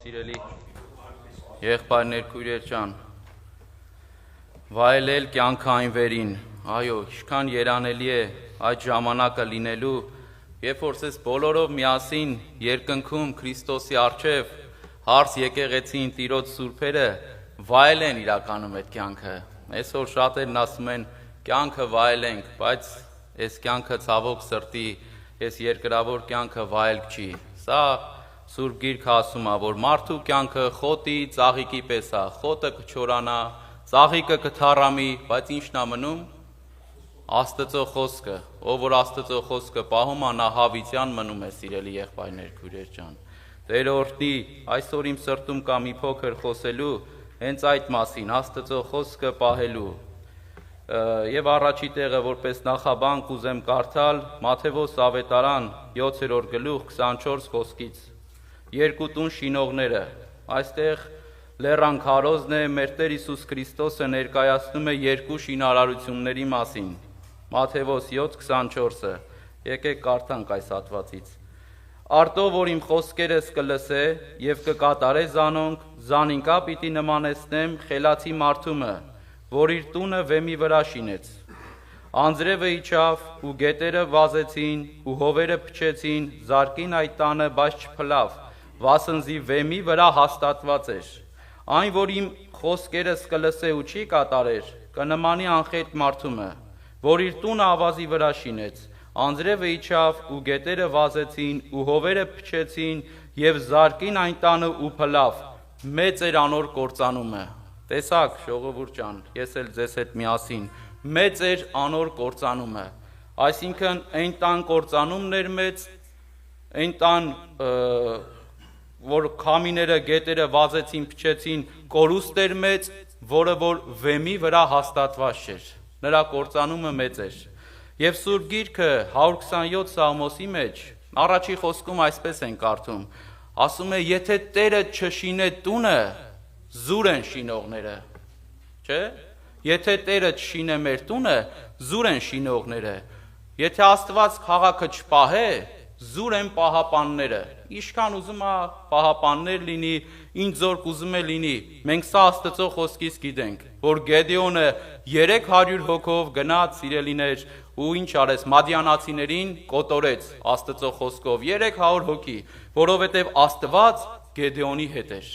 Սիրելի եղբայրներ, քույրեր ջան, վայելել կյանքային վերին, այո, ինչքան երանելի է այդ ժամանակը լինելու, երբ որ ցես բոլորով միասին երկնքում Քրիստոսի առջև հարս եկեղեցին Տիրոջ սուրբերը վայելեն իրականում այդ կյանքը։ Այսօր շատերն ասում են կյանքը վայելենք, բայց այս կյանքը ցավոք սրտի, այս երկրավոր կյանքը վայելք չի։ Սա Սուրբ Գիրքը ասում է, որ մարդու կյանքը խոտի ծաղիկի պես է, խոտը կչորանա, ծաղիկը կթառամի, բայց ի՞նչն է մնում։ Աստծո խոսքը, ով որ Աստծո խոսքը պահում է, նա հավիտյան մնում է, սիրելի եղբայրներ, քույրեր ջան։ Տեր օրհնի, այսօր իմ սրտում կա մի փոքր խոսելու հենց այդ մասին, Աստծո խոսքը պահելու։ Եվ առաջի տեղը որպես նախաբան կուզեմ կարդալ Մատթեոս ավետարան 7-րդ գլուխ 24 խոսքից։ Երկու տուն շինողները, այստեղ լեռան քարոզն է, մեր Տեր Հիսուս Քրիստոսը ներկայացնում է երկու շինարարությունների մասին։ Մատթեոս 7:24-ը, եկեք կարդանք այս հատվածից։ Արտո, որ իմ խոսքերս կլսե և կկատարե զանոնք, զանինքա պիտի նմանեցնեմ խելացի մարդումը, որ իր տունը վեմի վրա շինեց։ Անձրևը իջավ ու գետերը վազեցին ու հովերը փչեցին, զարկին այդ տանը, բայց չփլավ, վասնզի վեմի վրա հաստատված էր։ Այն, որ իմ խոսքերս կլսե ու չի կատարեր, կնմանի անխետ մարդումը, որ իր տունը ավազի վրա շինեց։ Անձրևը իջավ ու գետերը վազեցին ու հովերը փչեցին և զարկին այն տանը ու փլավ, մեծ էր անոր կործանումը։ Տեսակ, ժողովուրդ ջան, ես էլ ձեզ հետ միասին, մեծ էր անոր կործանումը։ Այսինքն այն տան կործանումն էր մեծ, այն տան, որ քամիները, գետերը վազեցին, փչեցին, կորուստ էր մեծ, որը որ վեմի վրա հաստատված էր։ Նրա կործանումը մեծ էր։ Եվ Սուրբ Գիրքը 127 Սաղմոսի մեջ առաջի խոսքում այսպես են կարդում, ասում է, եթե Տերը չշինե տունը, զուր են շինողները, չէ՞։ Եթե Տերը չշինե մեր տունը, զուր են շինողները։ Եթե Աստված քաղաքը չպահե, զուր են պահապանները։ Ինչքան ուզում է պահապաններ լինի, ինչ զորք ուզում է լինի։ Մենք սա Աստծո խոսքից գիտենք, որ Գեդեոնը 300 հոգով գնաց, սիրելիներ, ու ինչ արեց, մադիանացիներին կոտորեց Աստծո խոսքով 300 հոգի, որովհետև Աստված Գեդեոնի հետ էր։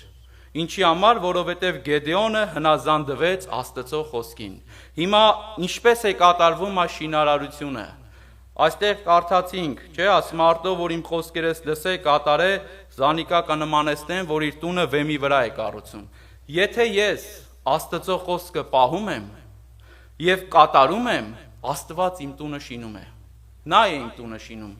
Ինչի համար, որովհետև Գեդեոնը հնազանդվեց Աստծո խոսքին։ Հիմա ինչպես է կատարվում այս շինարարությունը։ Այստեղ կարդացինք, չէ, ասում արտո, որ իմ խոսքերս լսե, կատարե, զանիկա կնմանեցնեմ, որ իր տունը վեմի վրա է կառուցում։ Եթե ես Աստծո խոսքը պահում եմ և կատարում եմ, Աստված իմ տունը շինում է։ Նա է իմ տունը շինում։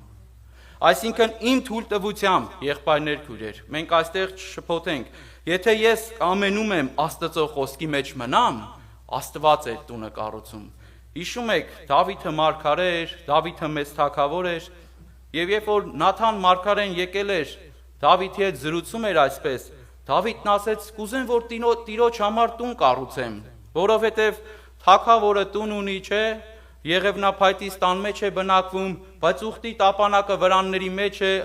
Այսինքն իմ թույլտվությամբ, եղբայրներ, քույրեր, մենք այստեղ չշփոթենք, եթե ես ամենում եմ Աստծո խոսքի մեջ մնամ, Աստված է տունը կառուցում։ Հիշում եք, Դավիթը մարգարե էր, Դավիթը մեծ թագավոր էր, եւ երբ որ Նաթան մարգարեն եկել էր, Դավիթի հետ զրուցում էր այսպես, Դավիթն ասեց, կուզեմ, որ Տիրոջ համար տուն կառուցեմ, որովհետեւ թագավորը տուն ունի, չէ, Եղևնափայտի տան մեջ է բնակվում, բայց ուխտի տապանակը վրանների մեջ է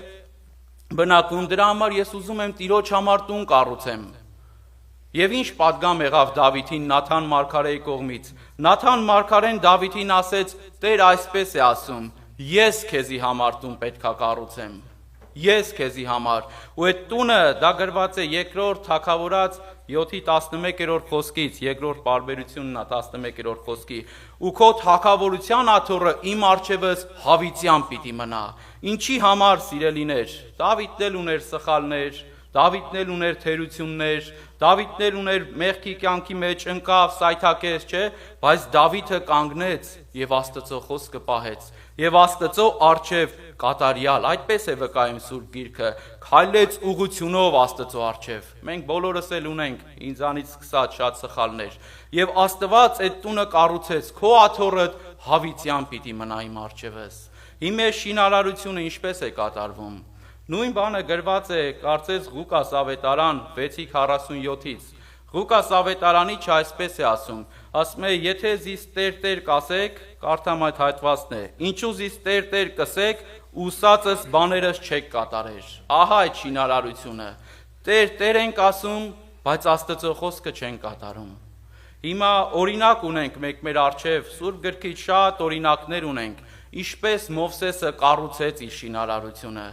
բնակվում, դրա համար ես ուզում եմ Տիրոջ համար տուն կառուցեմ։ Եվ ինչ պատգամ եղավ Դավիթին Նաթան մարգարեի կողմից։ Նաթան մարգարեն Դավիթին ասեց, Տեր այսպես է ասում, ես քեզի համար տուն պետքա կառուցեմ։ Ես քեզի համար։ Ու այդ տունը դա գրված է երկրորդ Թագավորաց 7:11 խոսքից, երկրորդ պարբերությունն է 11 խոսքի։ Ու քո թագավորության աթոռը իմ առջևս հավիտյան պիտի մնա։ Ինչի համար, սիրելիներ, Դավիթն էլ ուներ սխալներ, Դավիթն էլ ուներ թերություններ, Դավիթն էլ ուներ մեղքի կյանքի մեջ ընկավ, սայթաքեց, չէ, բայց Դավիթը կանգնեց եւ Աստծո խոսքը պահեց եւ Աստծո առջև կատարյալ, այդպես է վկայում Սուրբ Գիրքը, քայլեց ուղղությունով Աստծո առջև։ Մենք բոլորս էլ ունենք ինձանից սկսած շատ սխալներ եւ Աստված այդ տունը կառուցեց, քո աթոռը հավիտյան պիտի մնա իմ առջևս։ Հիմա շինարարությունը ինչպես է կատարվում։ Նույն բանը գրված է, կարծես Ղուկաս ավետարան 6:47-ից։ Ղուկաս ավետարանի այսպես է ասում, ասում է, եթե զիս Տեր կասեք, կարդամ այդ հատվածն է, ինչու զիս Տեր կսեք, ուսածս բաներս չեք կատարեր։ Ահա այդ շինարարությունը։ Տեր ենք ասում, բայց Աստծո խոսքը չեն կատարում։ Հիմա օրինակ ունենք մեր առջև, Սուրբ գրքից շատ օրինակներ ունենք, ինչպես Մովսեսը կառուցեց իր շինարարությունը,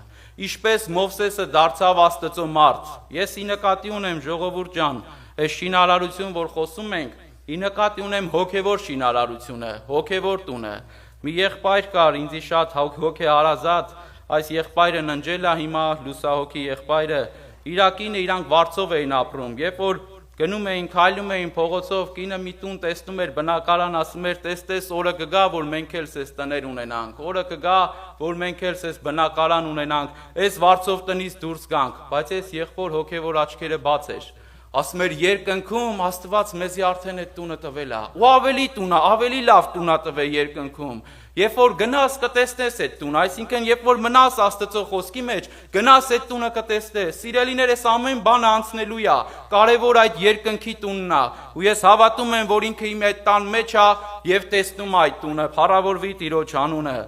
ինչպես Մովսեսը դարձավ Աստծո մարդ։ Ես ի նկատի ունեմ, ժողովուրդ ջան, այս շինարարություն, որ խոսում ենք, ի նկատի ունեմ հոգևոր շինարարությունը, հոգևոր տունը։ Մի եղբայր կար, ինձի շատ հոգեհարազատ, այս եղբայրը ննջել է հիմա, լուսահոգի եղբայրը, Իրակինը իրանք վարձով էին ապրում, երբ որ գնում էին, քայլում էին փողոցով, կինը մի տուն տեսնում էր, բնակարան, ասում էր, տես, օրը կգա, որ մենք էլ սես տներ ունենանք, օրը կգա, որ մենք էլ սես բնակարան ունենանք, այս վարձով տնից դուրս գանք, բայց այս եղբոր հոգևոր աչքերը բաց էր, ասում էր, երկնքում Աստված մեզի արդեն այդ տունը տվել է, ու ավելի տունը, ավելի լավ տունը տվել երկնքում, երբ որ գնաս կտեսնես այդ տունը, այսինքն երբ որ մնաս Աստծո խոսքի մեջ, գնաս այդ տունը կտեսնես, սիրելիներ, այս ամեն բանը անցնելու է, կարևոր այդ երկնքի տունն է, ու ես հավատում եմ, որ ինքը իմ այդ տան մեջ է եւ տեսնում այդ տունը, փառավորվի Տիրոջ անունը։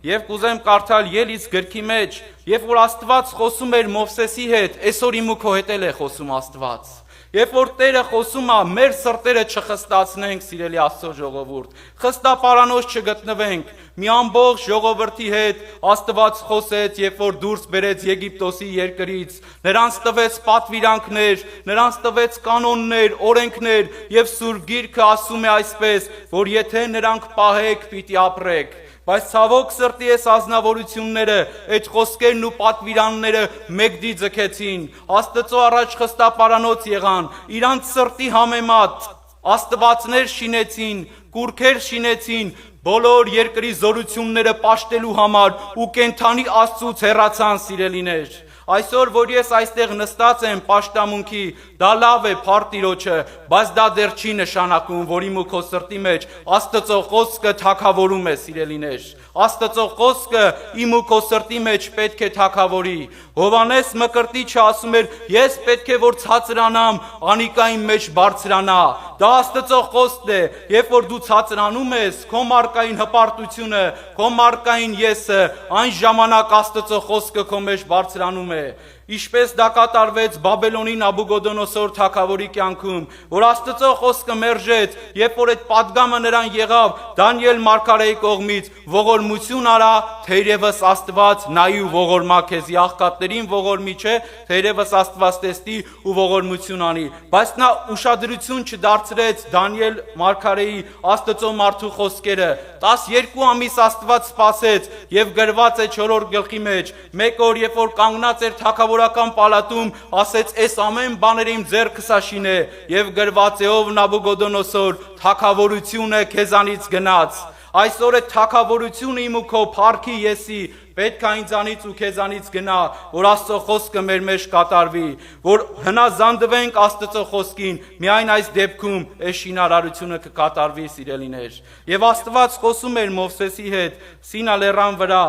Եվ կուզեմ կարդալ Ելից գրքի մեջ, երբ որ Աստված խոսում էր Մովսեսի հետ, այսօր իմ ու քո հետ է խոսում Աստված։ Երբ որ Տերը խոսում է, մեր սրտերը չխստացնենք, սիրելի Աստծո ժողովուրդ, խստապարանոց չգտնվենք, մի ամբողջ ժողովրդի հետ Աստված խոսեց, երբ որ դուրս բերեց Եգիպտոսի երկրից, նրանց տվեց պատվիրանքներ, նրանց տվեց կանոններ, օրենքներ, եւ Սուրբ Գիրքը ասում է այսպես, որ եթե նրանք պահեք, պիտի ապրեք։ Բայց ցավոք սրտի այս ազնվորությունները, այդ խոսքերն ու պատվիրանները մեկդի ձգեցին, Աստծո առաջ խստապարանոց եղան, իրանց սրտի համեմատ աստվածներ շինեցին, կուրքեր շինեցին, բոլոր երկրի զորությունները պաշտելու համար ու կենթանի Աստծուց հեռացան, սիրելիներ։ Այսօր, որ ես այստեղ նստած եմ պաշտամունքի, դա լավ է, փառ Տիրոջը, բայց դա դեռ չի նշանակում, որ իմ ու քո սրտի մեջ Աստծո խոսքը թագավորում է, սիրելիներ։ Աստծո խոսքը իմ ու քո սրտի մեջ պետք է թագավորի։ Հովհաննես Մկրտիչը ասում էր, ես պետք է որ ցածրանամ, անիկային մեջ բարձրանա։ Դա Աստծո խոսքն է, երբ որ դու ցածրանում ես, քո մարկային հպարտությունը, քո մարկային եսը, այն ժամանակ Աստծո խոսքը քո մեջ բարձրանում է։ Ինչպես դա կատարվեց Բաբելոնի Նաբուգոդոնոսոր թագավորի կյանքում, որ Աստծո խոսքը մերժեց, երբ որ այդ պատգամը նրան եղավ Դանիել մարգարեի կողմից, ողորմություն արա, թերևս Աստված նայի ու ողորմա քեզի, աղքատներին ողորմի չէ, թերևս Աստված տեսնի ու ողորմություն անի, բայց նա ուշադրություն չդարձրեց Դանիել մարգարեի Աստծո մարդու խոսքերը, 12 ամիս Աստված սպասեց եւ գրված է 4-րդ գլխի մեջ, մեկ օր երբ որ կանգնած էր թագավորական պալատում, ասեց, այս ամեն բաները իմ ձեռքս աշին է, եւ գրված է, ով Նաբուգոդոնոսոր, թագավորությունը քեզանից գնաց։ Այսօր է թագավորությունը իմ ու քո փառքի եսի, պետք է ինձանից ու քեզանից գնա, որ Աստծո խոսքը մեր մեջ կատարվի, որ հնազանդվենք Աստծո խոսքին, միայն այս դեպքում այս շինարարությունը կկատարվի, սիրելիներ։ Եվ Աստված խոսում էր Մովսեսի հետ Սինա լեռան վրա,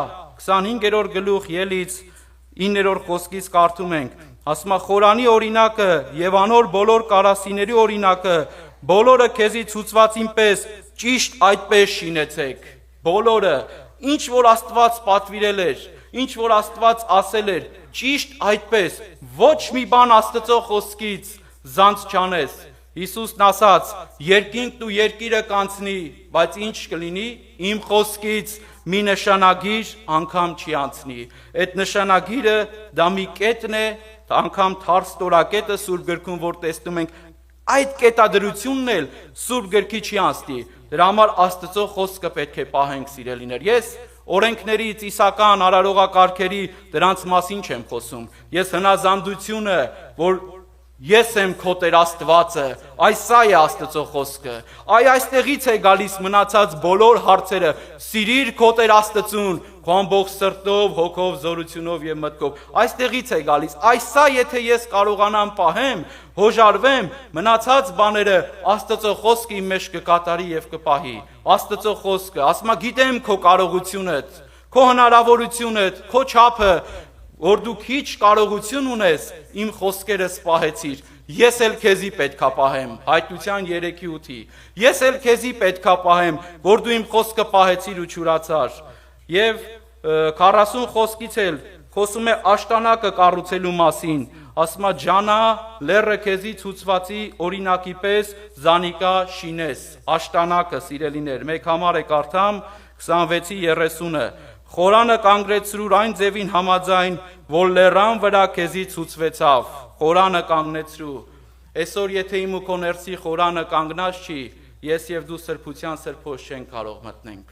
25-րդ գլուխ Ելից 9-րդ խոսքից կարդում ենք, ասում է Խորանի օրինակը եւ անոր բոլոր կարասիների օրինակը, բոլորը քեզի ցուցվածին պես ճիշտ այդպես շինեցեք, բոլորը, ինչ որ Աստված պատվիրել էր, ինչ որ Աստված ասել էր, ճիշտ այդպես, ոչ մի բան Աստծո խոսքից զանց չանես։ Հիսուսն ասաց, երկինքն ու երկիրը կանցնի, բայց ինչ կլինի, իմ խոսքից մի նշանագիր անգամ չի անցնի։ Այդ նշանագիրը դա մի կետն է, անգամ թարս ստորակետը Սուրբ գրքում, որ տեսնում ենք, այդ կետադրությունն էլ Սուրբ գրքի չի անցնի։ Դրա համար Աստծո խոսքը պետք է պահենք, սիրելիներ։ Ես օրենքներից, իսական արարողակարգերի դրանց մասին չեմ խոսում։ Ես հնազանդությունը, որ ես եմ քո Տեր Աստվածը, այս սա է Աստծո խոսքը։ Այստեղից է գալիս մնացած բոլոր հարցերը։ Սիրիր քո Տեր Աստծուն, քո ամբողջ սրտով, հոգով, զորությունով եւ մտքով։ Այստեղից է գալիս։ Այս սա եթե ես կարողանամ պահեմ, հոժարվեմ, մնացած բաները Աստծո խոսքը իմ մեջ կկատարի եւ կպահի։ Աստծո խոսքը, ասում է, գիտեմ քո կարողությունդ, քո հնարավորությունդ, քո չափը, որ դու քիչ կարողություն ունես, իմ խոսքերս պահեցիր, ես էլ քեզի պետքա պահեմ, Հայտնության 3:8, ես էլ քեզի պետքա պահեմ, որ դու իմ խոսքը պահեցիր ու չուրացար։ Եվ 40 խոսքից էլ խոսում է աշտանակը կառուցելու մասին, ասում է ջանա լերը քեզի ցուցվածի օրինակի պես զանիկա շինես աշտանակը սիրելիներ մեկ համար է կարդամ 26:30 Խորանը կանգնեցրուր այն ձևին համաձայն, որ լեռան վրա քեզի ցուցվեցավ, խորանը կանգնեցրու, այսօր եթե իմ ու քո ներսի խորանը կանգնած չի, ես և դու սրբության սրբոց չենք կարող մտնենք,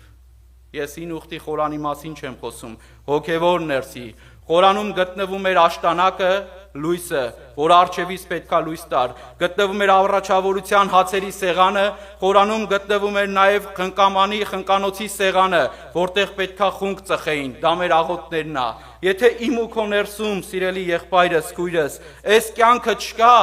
ես ին ուխտի խորանի մասին չեմ խոսում, հոգևոր ներսի, խորանում գտնվում էր աշտանակը, լույսը, որ արջևից պետքա լույս տար, գտնվում էր առաջավորության հացերի սեղանը, խորանում գտնվում էր նաև խնկամանի խնկանոցի սեղանը, որտեղ պետքա խունկ ծխեին, դա մեր աղոթներն է, եթե իմ ու քո ներսում, սիրելի եղբայրս, քույրս, այս կյանքը չկա,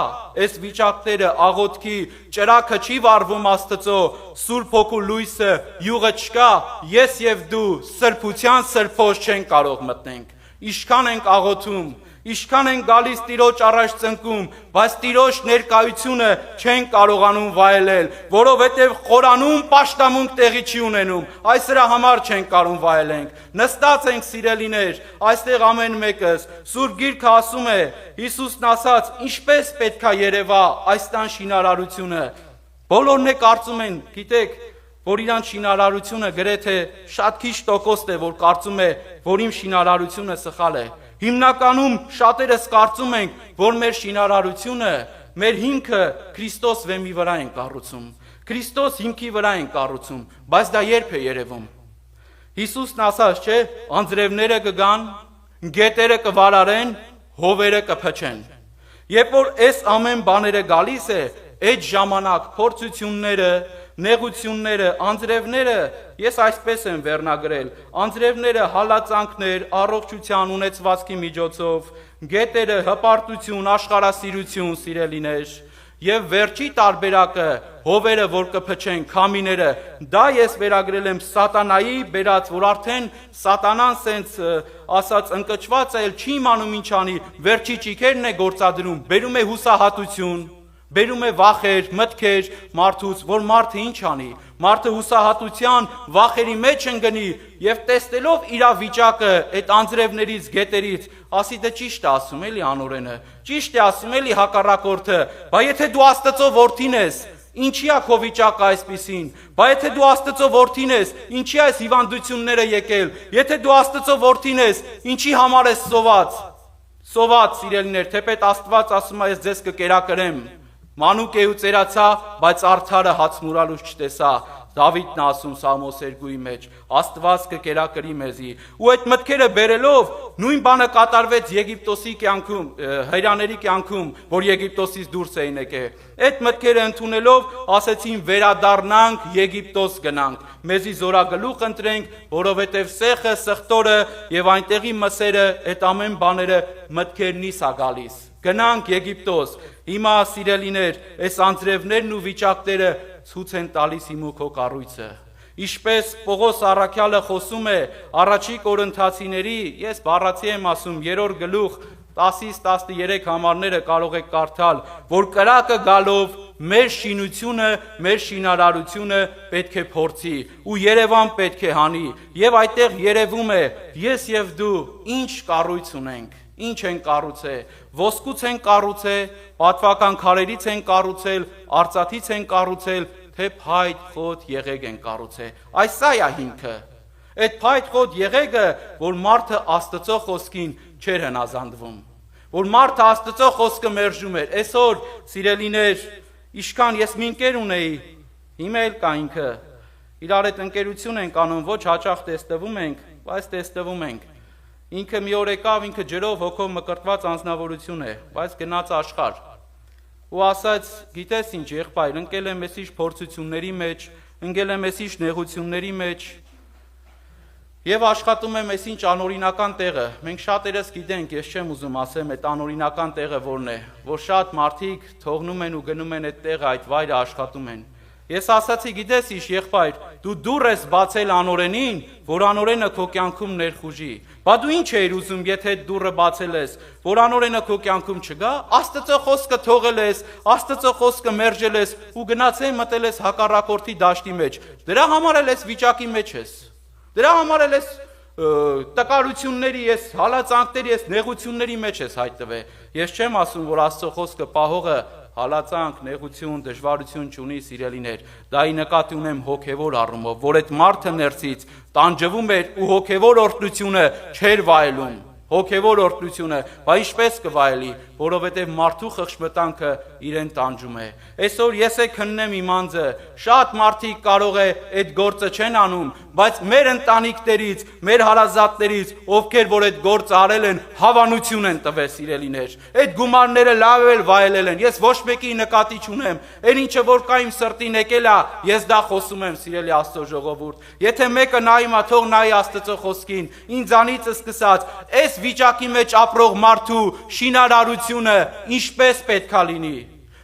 այս վիճակները, աղոթքի, ճրագը չի վառվում Աստծո, Սուրբ Հոգու լույսը, յուղը չկա, ես և դու սրբության սրբոց չենք կարող մտնենք, Իշքան ենք աղոթում, իշքան ենք գալիս Տիրոջ առաջ ծնկում, բայց Տիրոջ ներկայությունը չեն կարողանում վայելել, որովհետև խորանում պաշտամունք տեղի չի ունենում, այս դրա համար չենք կարող վայելենք, նստած ենք սիրելիներ, այստեղ ամեն մեկս, Սուրբ Գիրքը ասում է, Հիսուսն ասաց, ինչպես պետքա երևա այս տան շինարարությունը, բոլորն է կարծում են, գիտեք, որ իրան շինարարությունը գրեթե շատ քիչ տոկոստ է, որ կարծում է, որ իմ շինարարությունը սխալ է, Հիմնականում շատերս կարծում ենք, որ մեր շինարարությունը, մեր հիմքը Քրիստոս վեմի վրա են կառուցում, Քրիստոս հիմքի վրա են կառուցում, բայց դա երբ է երևում։ Հիսուսն ասաց, չէ, անձրևները կգան, գետերը կվարարեն, հովերը կփչեն։ Երբ որ այս ամեն բաները գալիս է, այդ ժամանակ փորձությունները, նեղությունները, անձրևները, ես այսպես եմ վերնագրել, անձրևները հալածանքներ, առողջության ունեցվածքի միջոցով, գետերը հպարտություն, աշխարհասիրություն, սիրելիներ, եւ վերջի տարբերակը, հովերը, որ կփչեն, քամիները, դա ես վերագրել եմ սատանայի բերած, որ արդեն սատանան սենց ասած ընկճված է, չի իմանում ինչ անի, վերջի ճիքերն է գործադրում, բերում է հուսահատություն, բերում է վախեր, մտքեր մարդուց, որ մարդը ինչ անի, մարդը հուսահատության, վախերի մեջ ընկնի եւ տեսնելով իր վիճակը, այդ անձրևներից, գետերից, ասի դա ճիշտ է ասում էլի անօրենը, ճիշտ է ասում էլի հակառակորդը, բա եթե դու Աստծո որդին ես, ինչի է քո վիճակը այսպիսին, բա եթե դու Աստծո որդին ես, ինչի է այս հիվանդությունները եկել, եթե դու Աստծո որդին ես, ինչի համար ես սոված սիրելիներ, թեպետ Աստված ասում է ես ձեզ կկերակրեմ, մանուկ է ու ծերացա, բայց արդարը հաց մուրալուց չտեսա, Դավիթն ասում Սամոս 2-ի մեջ, Աստված կկերակրի մեզի, ու այդ մտքերը բերելով, նույն բանը կատարվեց Եգիպտոսի կյանքում, հայրաների կյանքում, որ Եգիպտոսից դուրս էին եկել, այդ մտքերը ընդունելով, ասեցին վերադառնանք Եգիպտոս գնանք, մեզի զորագլուխ ընտրենք, որովհետև սեխը, սխտորը եւ այնտեղի մսերը, այդ ամեն բաները մտքերնից է գալիս, գնանք Եգիպտոս, հիմա սիրելիներ, այս անձրևներն ու վիճակները ցույց են տալիս իմ ու քո կառույցը։ Ինչպես Պողոս առաքյալը խոսում է առաջի Կորինթացիների, ես բառացի եմ ասում 3-րդ գլուխ 10-ից 13 համարները կարող եք կարդալ, որ կրակը գալով մեր շինությունը, մեր շինարարությունը պետք է փորձի ու Երևան պետք է հանի, եւ այդտեղ երևում է ես եւ դու ինչ կառույց ունենք, ինչ են կառուցել, ոսկուց են կառուցել, պատվական քարերից են կառուցել, արծաթից են կառուցել, թե փայտ խոտ եղեգ են կառուցել։ Այս սա է հիմքը։ Այդ փայտ խոտ եղեգը, որ մարդը Աստծո խոսքին չէր հնազանդվում, որ մարդը Աստծո խոսքը մերժում էր։ Այսօր, սիրելիներ, իշքան ես մի ընկեր ունեի, հիմա էլ կա ինքը, իրար հետ ընկերություն ենք անում, ոչ հաճախ տեստվում ենք, բայց տեստվում ենք։ Ինքը մի օր եկավ, ինքը ջրով հոգով մկրտված անձնավորություն է, բայց գնաց աշխարհ։ Ու ասաց, գիտես ինչ, եղբայր, ընկել եմ էսիշ փորձությունների մեջ, ընկել եմ էսիշ նեղությունների մեջ, եւ աշխատում եմ էսինչ անօրինական տեղը։ Մենք շատերս գիտենք, ես չեմ ուզում ասեմ, այդ անօրինական տեղը որն է, որ շատ մարդիկ թողնում են ու գնում են այդ տեղը, այդ վայրը աշխատում են։ Ես ասացի, գիտես ինչ, եղբայր, դու դուռ ես բացել անօրենին, որ անօրենը քո կյանքում ներխուժի։ Բա դու ինչ էիր ուզում, եթե այդ դուռը բացել ես, որ անօրենը քո կյանքում չգա, Աստծո խոսքը թողել ես, Աստծո խոսքը մերժել ես ու գնացել մտել ես հակառակորդի դաշտի մեջ։ Դրա համար էլ ես վիճակի մեջ ես։ Դրա համար էլ ես տկարությունների, ես հալածանքների, ես նեղությունների մեջ ես հայտնվել։ Ես չեմ ասում, որ Աստծո խոսքը պահողը հալածանք, նեղություն, դժվարություն չունի, սիրելիներ։ Դա ի նկատի ունեմ հոգևոր առումով, որ այդ մարդը ներսից տանջվում էր ու հոգևոր օրհնությունը չէր վայելում։ Հոգևոր օրհնությունը, բա ինչպես կվայելի, որովհետև մարդու խղճվտանքը իրեն տանջում է։ Այսօր ես քննեմ իմ անձը, շատ մարդիկ կարող է այդ գործը չեն անում, բայց մեր ընտանիքներից, մեր հարազատներից, ովքեր որ այդ գործը արել են, հավանություն են տվել, սիրելիներ։ Այդ գումարները լավ էլ վայելել են։ Ես ոչ մեկի նկատի չունեմ։ Այն ինչը որ կա իմ սրտին եկել է, ես դա խոսում եմ, սիրելի Աստծո ժողովուրդ։ Եթե մեկը նայում է, թող նայի Աստծո խոսքին, ինձանից սկսած, այս վիճակի մեջ ապրող մարդու շինարարությունը ինչպես պետքա լինի։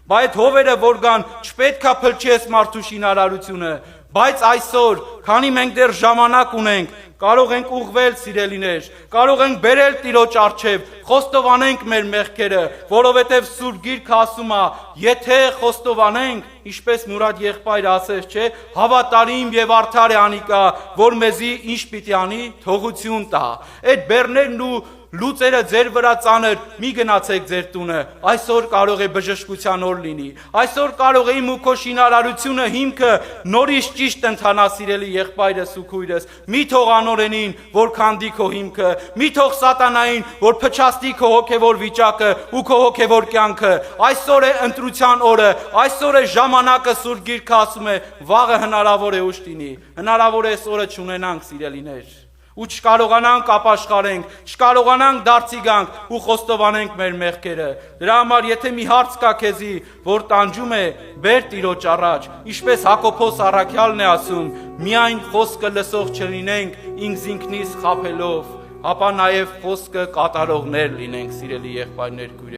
Բայց այդ հովերը որ կան, չպետքա փլչի այս մարդու շինարարությունը, բայց այսօր, քանի մենք դեռ ժամանակ ունենք, կարող ենք ուղղվել, սիրելիներ, կարող ենք բերել Տիրոջ առջև, խոստովանենք մեր մեղքերը, որովհետև Սուրբ Գիրքը ասում է, եթե խոստովանենք, ինչպես Մուրադ եղբայրը ասեց, չէ, հավատարիմ եւ արդար է անիկա, որ մեզի ինչ պիտի անի, թողություն տա։ Այդ բեռներն ու լուծերը ձեր վրա ծանր, մի գնացեք ձեր տունը, այսօր կարող է բժշկության օր լինի, այսօր կարող է իմ ու քո շինարարությունը հիմքը նորից ճիշտ ընթանա, սիրելի եղբայրս ու քույրս, մի թող անօրենին, որ քանդի քո հիմքը, մի թող սատանային, որ փչացնի քո հոգևոր վիճակը ու քո հոգևոր կյանքը, այսօր է ընտրության օրը, այսօր է ժամանակը, Սուրբ Գիրքը ասում է, վաղը հնարավոր է ուշ լինի, հնարավոր է այս օրը չունենանք, սիրելիներ, ու չկարողանանք ապաշխարենք, չկարողանանք դարձի գանք ու խոստովանենք մեր մեղքերը։ Դրա համար եթե մի հարց կա քեզի, որ տանջում է, բեր Տիրոջ առաջ, ինչպես Հակոբոս առաքյալն է ասում, միայն խոսքը լսող չլինենք ինքս ինքնից խաբելով, ապա նաև խոսքը կատարողներ լինենք, սիրելի եղբայրներ, քույրեր։